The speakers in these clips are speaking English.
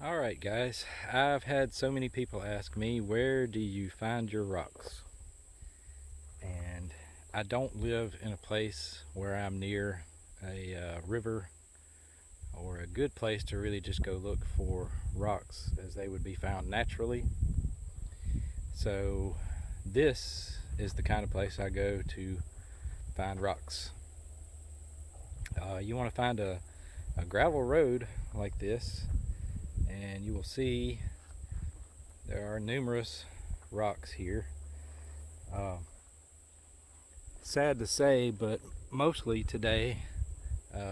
Alright guys, I've had so many people ask me, where do you find your rocks? And I don't live in a place where I'm near a river or a good place to really just go look for rocks as they would be found naturally. So this is the kind of place I go to find rocks. You want to find a gravel road like this, and you will see there are numerous rocks here. Sad to say, but mostly today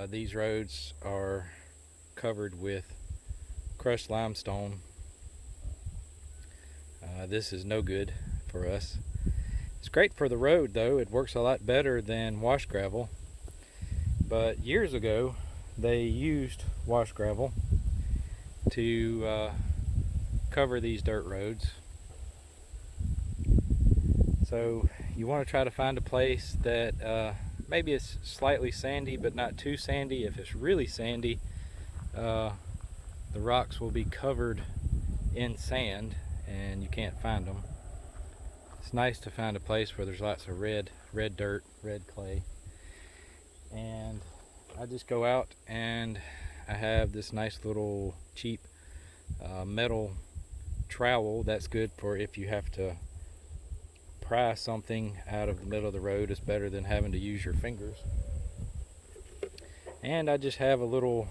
these roads are covered with crushed limestone. This is no good for us. It's great for the road though. It works a lot better than wash gravel. But years ago they used wash gravel to cover these dirt roads. So you want to try to find a place that maybe it's slightly sandy but not too sandy. If it's really sandy, the rocks will be covered in sand and you can't find them. It's nice to find a place where there's lots of red dirt, red clay. And I just go out and I have this nice little cheap metal trowel that's good for if you have to pry something out of the middle of the road. It's better than having to use your fingers. And I just have a little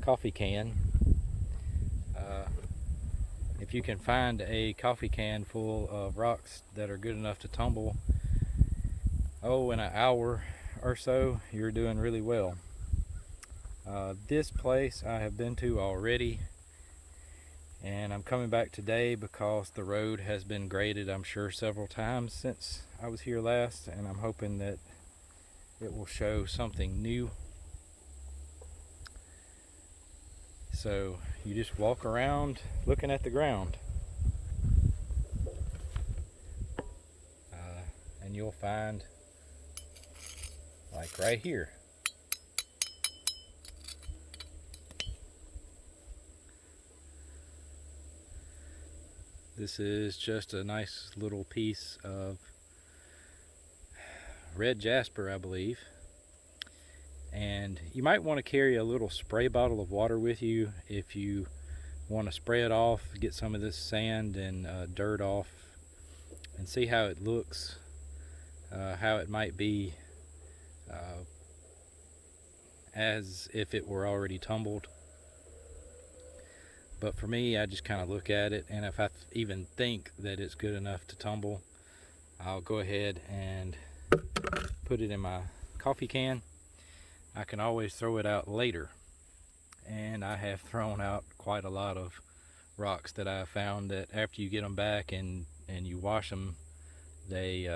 coffee can. If you can find a coffee can full of rocks that are good enough to tumble, in an hour or so, you're doing really well. This place I have been to already, and I'm coming back today because the road has been graded, I'm sure, several times since I was here last, and I'm hoping that it will show something new. So you just walk around looking at the ground, and you'll find, like right here, this is just a nice little piece of red jasper, I believe. And you might want to carry a little spray bottle of water with you if you want to spray it off, get some of this sand and dirt off, and see how it looks, how it might be as if it were already tumbled. But for me, I just kind of look at it, and if I even think that it's good enough to tumble, I'll go ahead and put it in my coffee can. I can always throw it out later, and I have thrown out quite a lot of rocks that I found that after you get them back and you wash them, they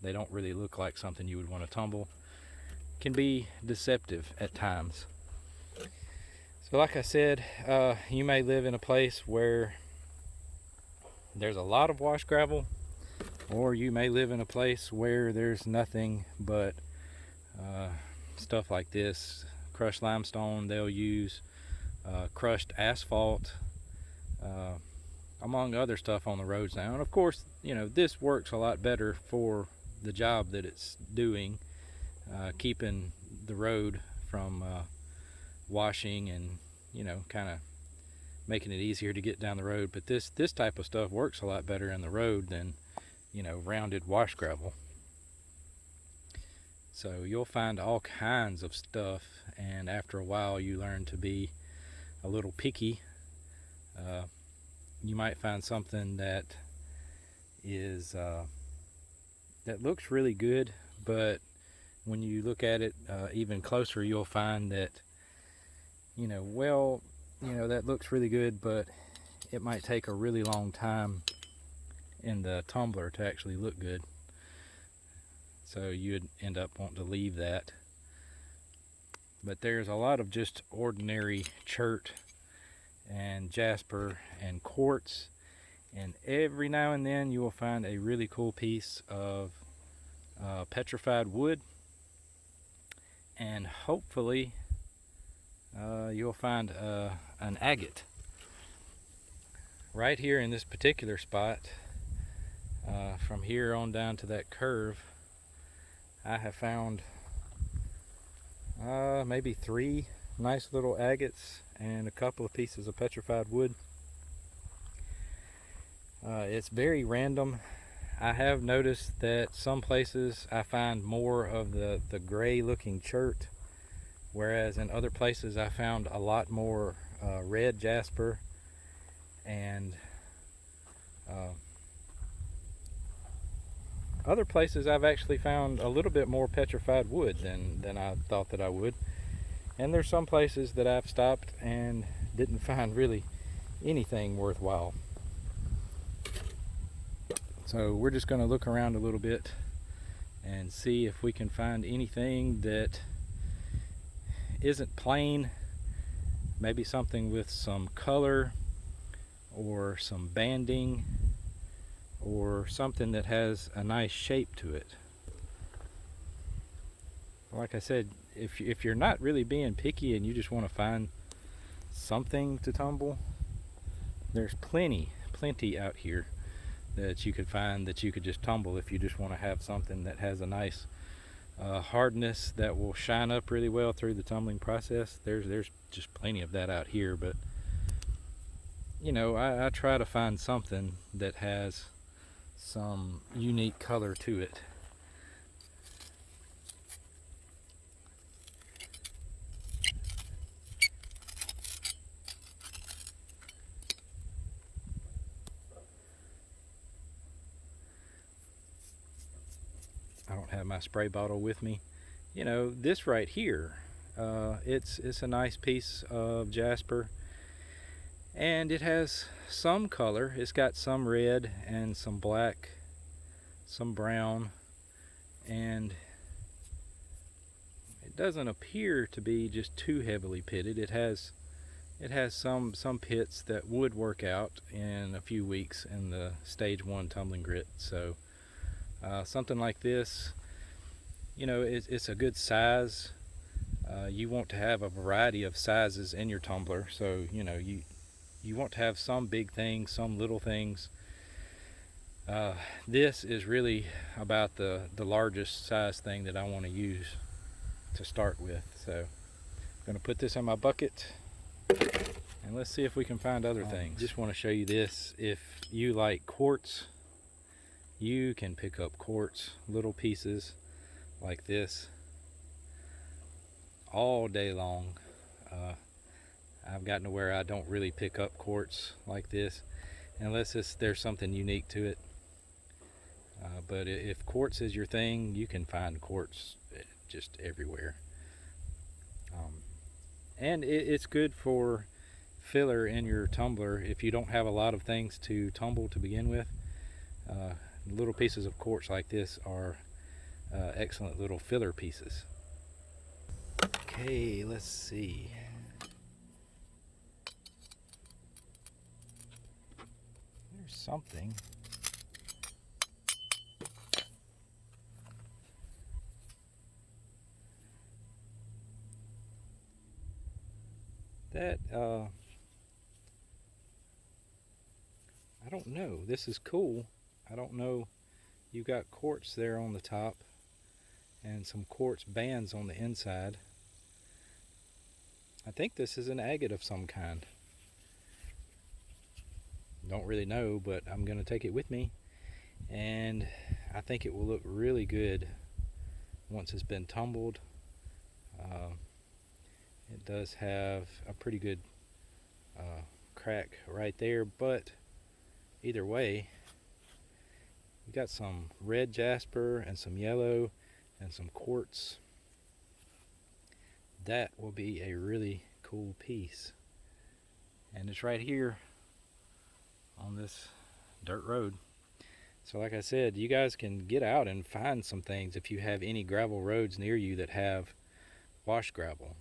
don't really look like something you would want to tumble. Can be deceptive at times. So like I said, you may live in a place where there's a lot of wash gravel, or you may live in a place where there's nothing but stuff like this, crushed limestone. They'll use crushed asphalt, among other stuff on the roads now. And of course, this works a lot better for the job that it's doing, keeping the road from washing and kind of making it easier to get down the road. But this type of stuff works a lot better in the road than rounded wash gravel. So you'll find all kinds of stuff, and after a while you learn to be a little picky. You might find something that is that looks really good, but when you look at it even closer, you'll find that that looks really good, but it might take a really long time in the tumbler to actually look good. So you'd end up wanting to leave that. But there's a lot of just ordinary chert and jasper and quartz, and every now and then you will find a really cool piece of petrified wood, and hopefully you'll find an agate. Right here in this particular spot, from here on down to that curve, I have found maybe 3 nice little agates and a couple of pieces of petrified wood. It's very random. I have noticed that some places I find more of the gray looking chert, whereas in other places I found a lot more red jasper, and other places I've actually found a little bit more petrified wood than I thought that I would. And there's some places that I've stopped and didn't find really anything worthwhile. So we're just going to look around a little bit and see if we can find anything that isn't plain, maybe something with some color or some banding or something that has a nice shape to it. Like I said, if you're not really being picky and you just want to find something to tumble, there's plenty out here that you could find that you could just tumble if you just want to have something that has a nice hardness that will shine up really well through the tumbling process. There's just plenty of that out here, but you know, I try to find something that has some unique color to it. I don't have my spray bottle with me. You know, this right here, it's a nice piece of jasper, and it has some color. It's got some red and some black, some brown, and it doesn't appear to be just too heavily pitted. It has some pits that would work out in a few weeks in the stage 1 tumbling grit. So something like this, you know, it's a good size. You want to have a variety of sizes in your tumbler, so you know, you want to have some big things, some little things. This is really about the largest size thing that I want to use to start with. So I'm going to put this in my bucket and let's see if we can find other things. Just want to show you this. If you like quartz, you can pick up quartz, little pieces like this, all day long. I've gotten to where I don't really pick up quartz like this unless there's something unique to it. But if quartz is your thing, you can find quartz just everywhere. And it's good for filler in your tumbler if you don't have a lot of things to tumble to begin with. Little pieces of quartz like this are excellent little filler pieces. Okay, let's see. There's something. That, I don't know. This is cool. I don't know. You got quartz there on the top and some quartz bands on the inside. I think this is an agate of some kind. Don't really know, but I'm going to take it with me, and I think it will look really good once it's been tumbled. It does have a pretty good crack right there, but either way, we got some red jasper and some yellow and some quartz. That will be a really cool piece, and it's right here on this dirt road. So like I said, you guys can get out and find some things if you have any gravel roads near you that have wash gravel.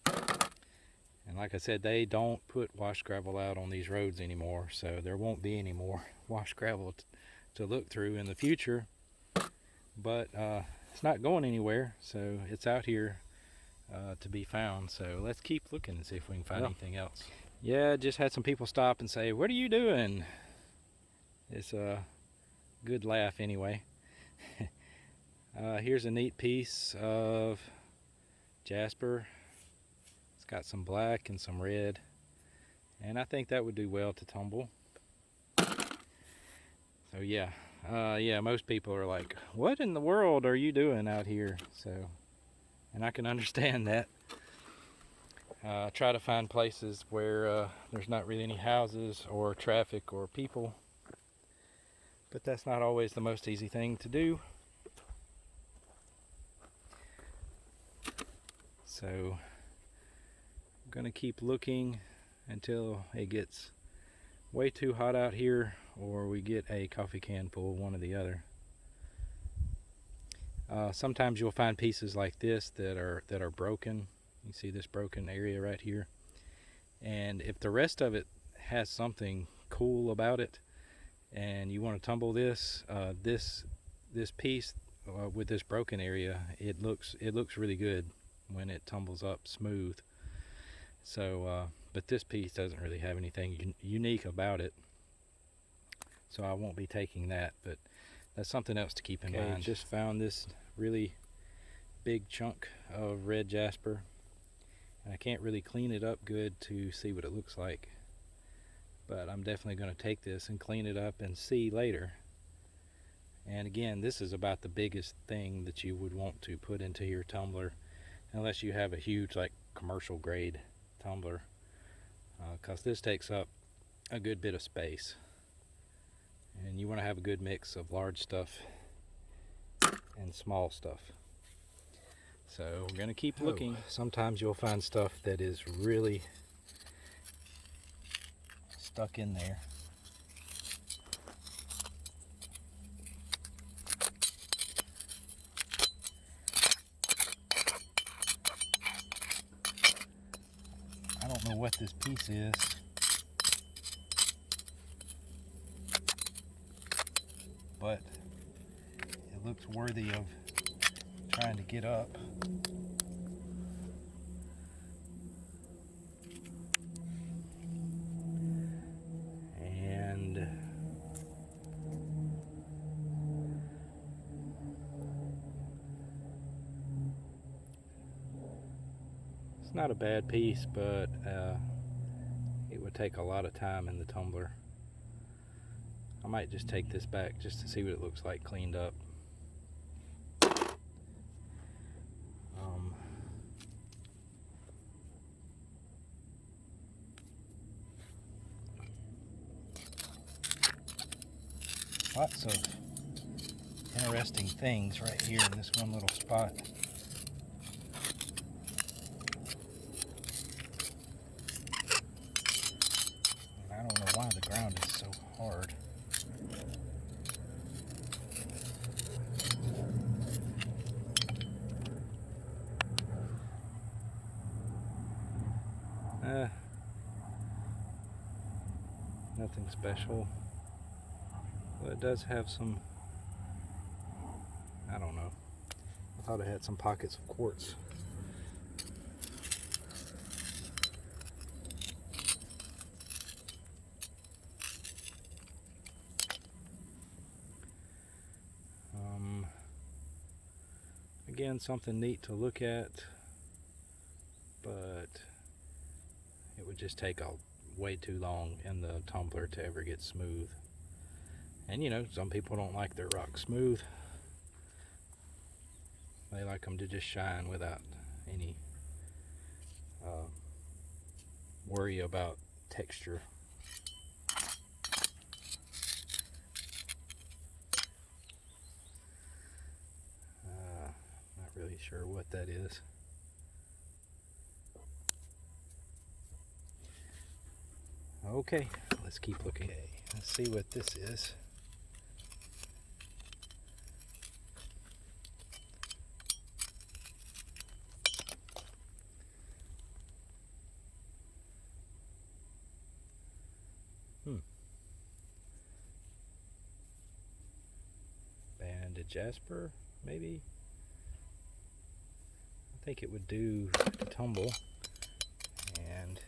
And like I said, they don't put wash gravel out on these roads anymore, so there won't be any more wash gravel to look through in the future. But it's not going anywhere, so it's out here to be found. So let's keep looking and see if we can find anything else. Yeah, just had some people stop and say, "What are you doing?" It's a good laugh anyway. Here's a neat piece of jasper. It's got some black and some red, and I think that would do well to tumble. So yeah, most people are like, "What in the world are you doing out here?" So, and I can understand that. Try to find places where there's not really any houses or traffic or people, but that's not always the most easy thing to do. So I'm gonna keep looking until it gets way too hot out here, or we get a coffee can full, one or the other. Sometimes you'll find pieces like this that are broken. You see this broken area right here, and if the rest of it has something cool about it, and you want to tumble this this piece with this broken area, it looks really good when it tumbles up smooth. So, but this piece doesn't really have anything unique about it, so I won't be taking that. But that's something else to keep in mind. Just found this really big chunk of red jasper, and I can't really clean it up good to see what it looks like, but I'm definitely going to take this and clean it up and see later. And again, this is about the biggest thing that you would want to put into your tumbler, unless you have a huge like commercial grade tumbler, because this takes up a good bit of space, and you want to have a good mix of large stuff and small stuff. So we're going to keep looking. Sometimes you'll find stuff that is really stuck in there. I don't know what this piece is, but it looks worthy of trying to get up. And it's not a bad piece, but it would take a lot of time in the tumbler. I might just take this back just to see what it looks like cleaned up. Lots of interesting things right here in this one little spot. And I don't know why the ground is so hard. Nothing special. But it does have some, I don't know. I thought it had some pockets of quartz. Again, something neat to look at, but it would just take way too long in the tumbler to ever get smooth. And you know, some people don't like their rocks smooth. They like them to just shine without any worry about texture. Not really sure what that is. Okay, let's keep looking. Okay, let's see what this is. Banded jasper, maybe? I think it would do to tumble. And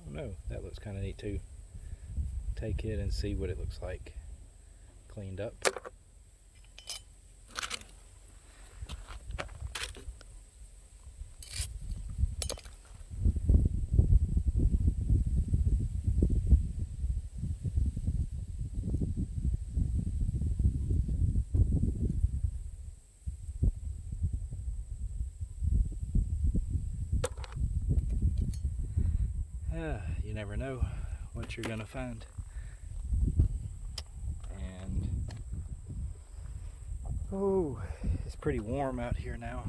oh no, that looks kind of neat too. Take it and see what it looks like cleaned up. You never know what you're gonna find. And oh, it's pretty warm out here now.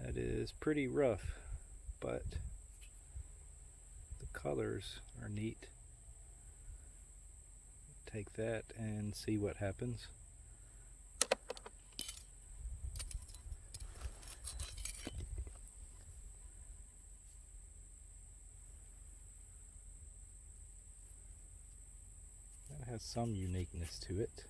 That is pretty rough, but the colors are neat. Take that and see what happens. That has some uniqueness to it.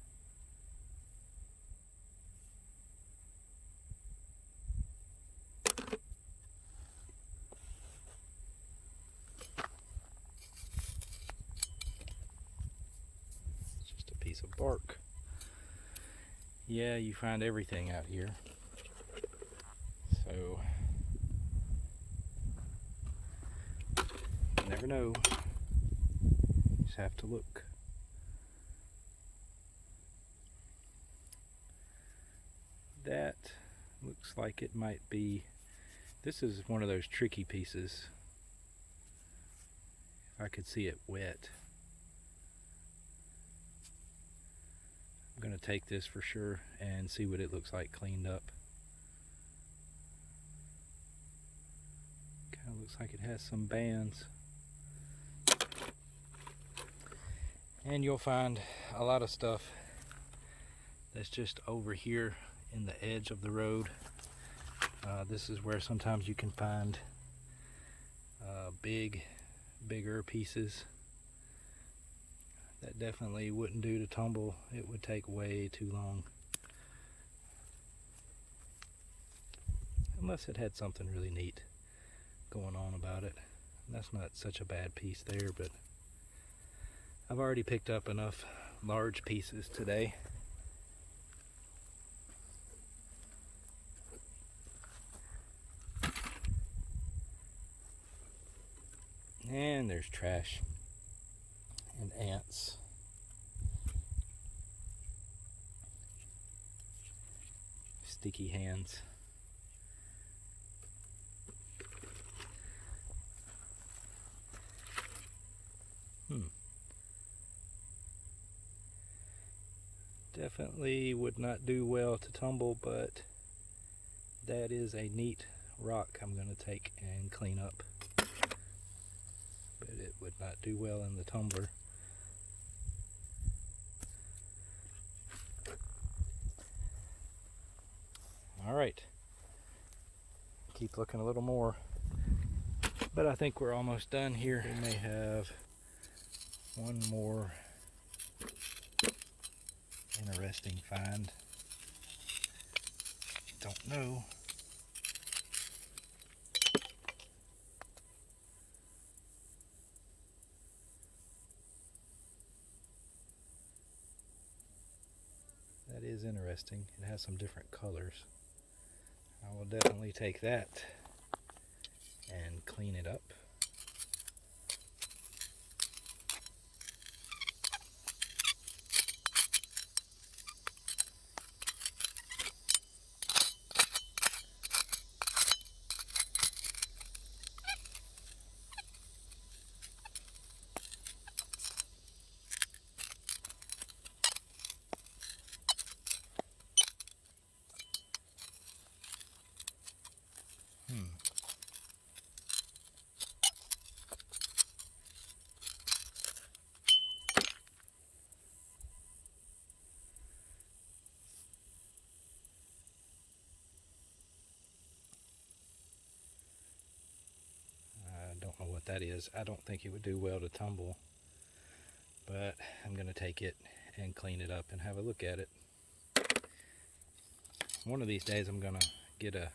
Piece of bark. Yeah, you find everything out here. So you never know. You just have to look. That looks like it might be, this is one of those tricky pieces. If I could see it wet. I'm going to take this for sure and see what it looks like cleaned up. Kind of looks like it has some bands. And you'll find a lot of stuff that's just over here in the edge of the road. This is where sometimes you can find bigger pieces. That definitely wouldn't do to tumble. It would take way too long. Unless it had something really neat going on about it. And that's not such a bad piece there, but I've already picked up enough large pieces today. And there's trash. And ants. Sticky hands. Definitely would not do well to tumble, but that is a neat rock I'm going to take and clean up. But it would not do well in the tumbler. Alright, keep looking a little more, but I think we're almost done here. We may have one more interesting find. Don't know. That is interesting. It has some different colors. I will definitely take that and clean it up. what that is. I don't think it would do well to tumble, but I'm going to take it and clean it up and have a look at it. One of these days I'm going to get a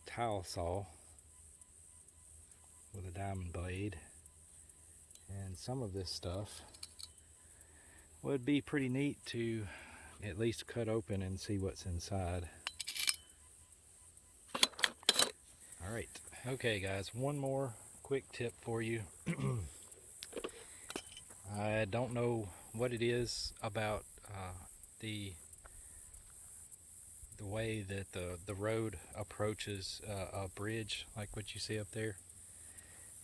tile saw with a diamond blade, and some of this stuff would be pretty neat to at least cut open and see what's inside. Alright, okay guys, one more quick tip for you. I don't know what it is about the way that the road approaches a bridge like what you see up there,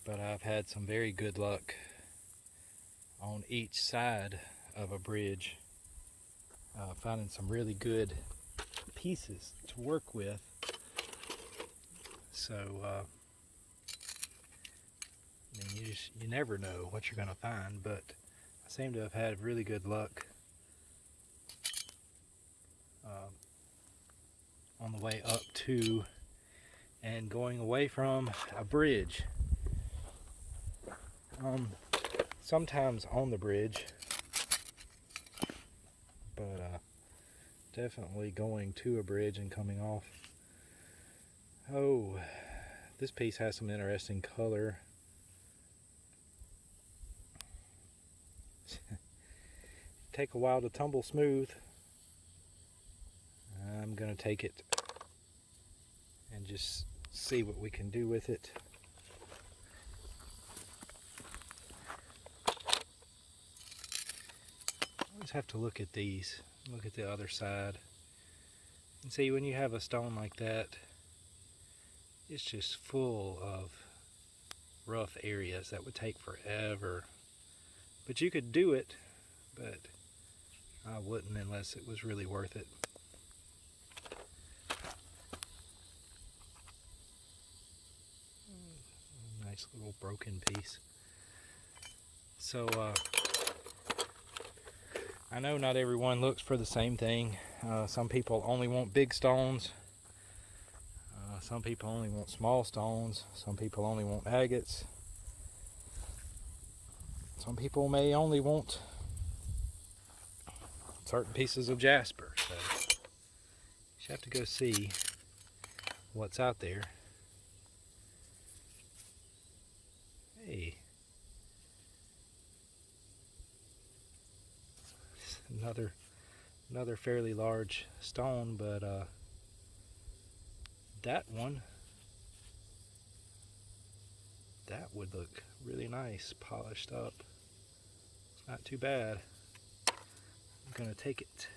but I've had some very good luck on each side of a bridge finding some really good pieces to work with. So I mean, you never know what you're going to find, but I seem to have had really good luck on the way up to and going away from a bridge. Sometimes on the bridge, but definitely going to a bridge and coming off. Oh, this piece has some interesting color. Take a while to tumble smooth. I'm gonna take it and just see what we can do with it. Always have to look at these, look at the other side, and see when you have a stone like that, it's just full of rough areas that would take forever. But you could do it, but I wouldn't unless it was really worth it. Nice little broken piece. So I know not everyone looks for the same thing. Some people only want big stones. Some people only want small stones. Some people only want agates. Some people may only want certain pieces of jasper. So you just have to go see what's out there. Hey, another fairly large stone, but that would look really nice, polished up. It's not too bad. I'm gonna take it.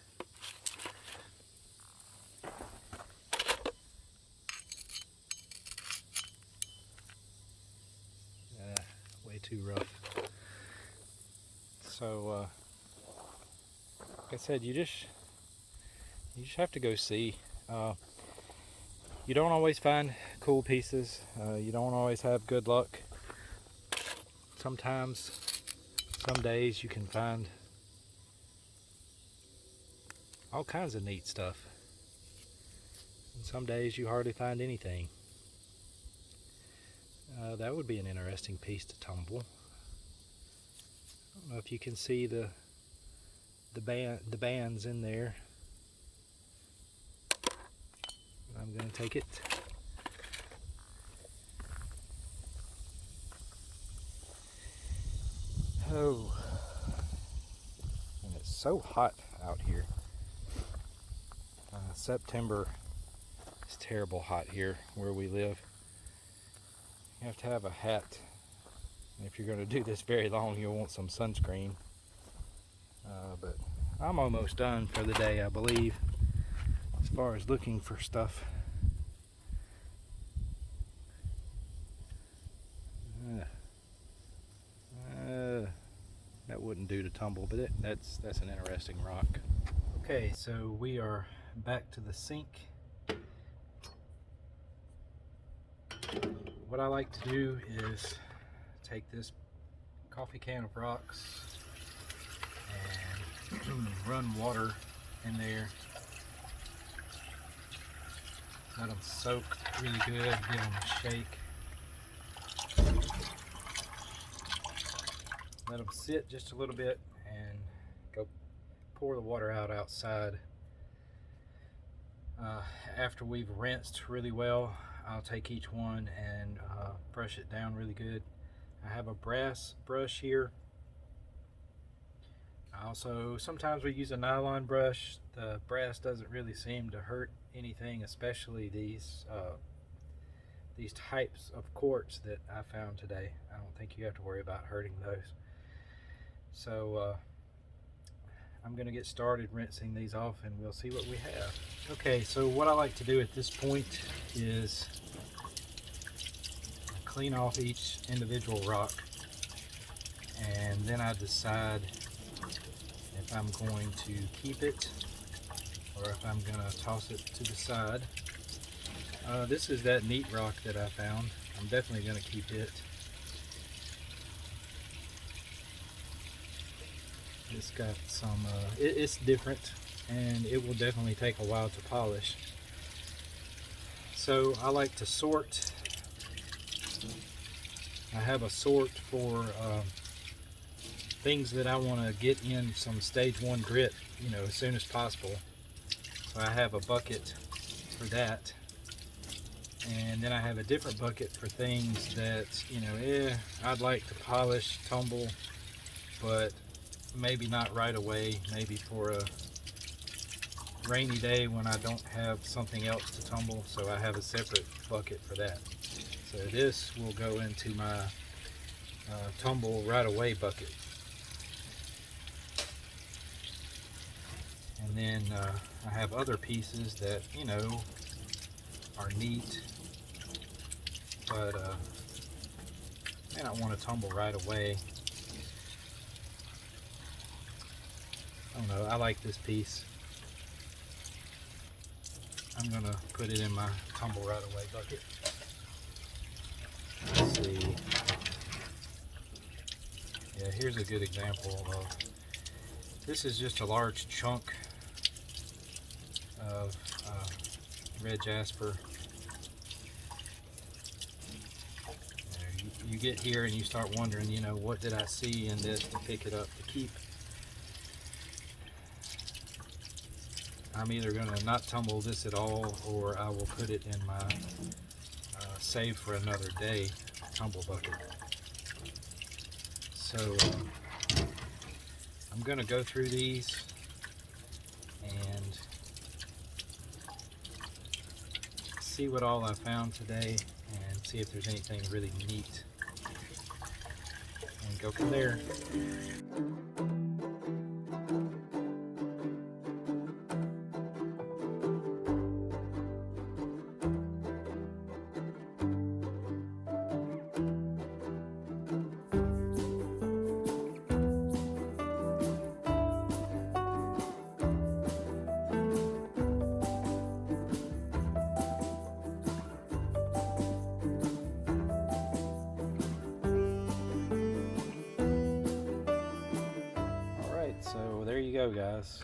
Way too rough. So like I said, you just have to go see. You don't always find cool pieces. You don't always have good luck. Sometimes, some days you can find all kinds of neat stuff. And some days you hardly find anything. That would be an interesting piece to tumble. I don't know if you can see the bands in there. I'm going to take it. Oh, and it's so hot out here. September is terrible hot here where we live. You have to have a hat. And if you're going to do this very long, you'll want some sunscreen. But I'm almost done for the day, I believe, as far as looking for stuff. That wouldn't do to tumble, but that's an interesting rock. Okay, so we are back to the sink. What I like to do is take this coffee can of rocks and run water in there. Let them soak really good, give them a shake. let them sit just a little bit and go pour the water out outside. After we've rinsed really well, I'll take each one and brush it down really good. I have a brass brush here. Also, sometimes we use a nylon brush. The brass doesn't really seem to hurt anything, especially these types of quartz that I found today. I don't think you have to worry about hurting those. So I'm going to get started rinsing these off and we'll see what we have. Okay, so what I like to do at this point is clean off each individual rock, and then I decide if I'm going to keep it or if I'm going to toss it to the side. This is that neat rock that I found. I'm definitely going to keep it. It's got some, it's different, and it will definitely take a while to polish. So I like to sort. I have a sort for things that I want to get in some stage 1 grit, as soon as possible. So I have a bucket for that. And then I have a different bucket for things that, I'd like to polish, tumble, but maybe not right away, maybe for a rainy day when I don't have something else to tumble. So I have a separate bucket for that. So this will go into my tumble right away bucket. And then I have other pieces that, are neat, but I don't want to tumble right away. I don't know, I like this piece. I'm going to put it in my tumble right away bucket. Let's see. Yeah, here's a good example of, this is just a large chunk of red jasper. You get here and you start wondering, what did I see in this to pick it up to keep? I'm either going to not tumble this at all, or I will put it in my save for another day tumble bucket. So I'm going to go through these and see what all I found today and see if there's anything really neat and go from there. So there you go, guys.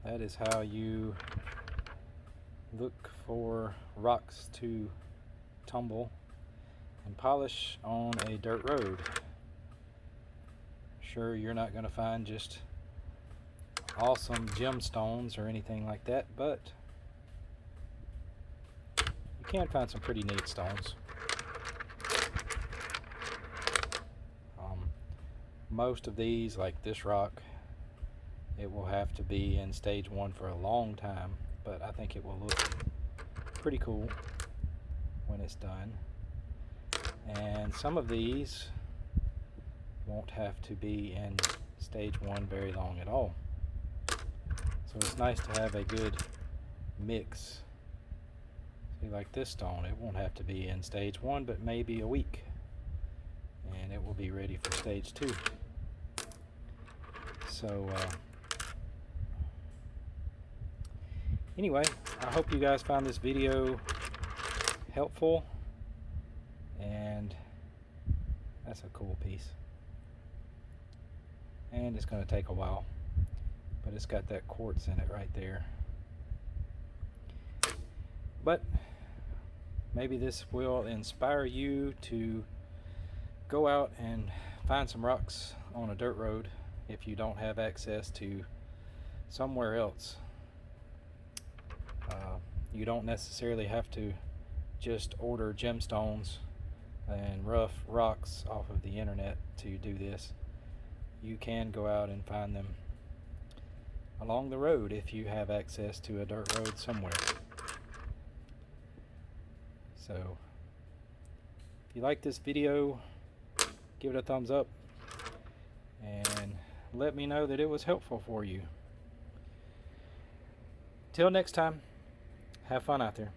That is how you look for rocks to tumble and polish on a dirt road. Sure, you're not going to find just awesome gemstones or anything like that, but you can find some pretty neat stones. Most of these, like this rock, it will have to be in stage 1 for a long time, but I think it will look pretty cool when it's done. And some of these won't have to be in stage 1 very long at all. So it's nice to have a good mix. See, like this stone, it won't have to be in stage 1, but maybe a week, and it will be ready for stage 2. So anyway, I hope you guys found this video helpful, and that's a cool piece. And it's going to take a while, but it's got that quartz in it right there. But maybe this will inspire you to go out and find some rocks on a dirt road if you don't have access to somewhere else. You don't necessarily have to just order gemstones and rough rocks off of the internet to do this. You can go out and find them along the road if you have access to a dirt road somewhere. So if you like this video, give it a thumbs up and let me know that it was helpful for you. Till next time, have fun out there.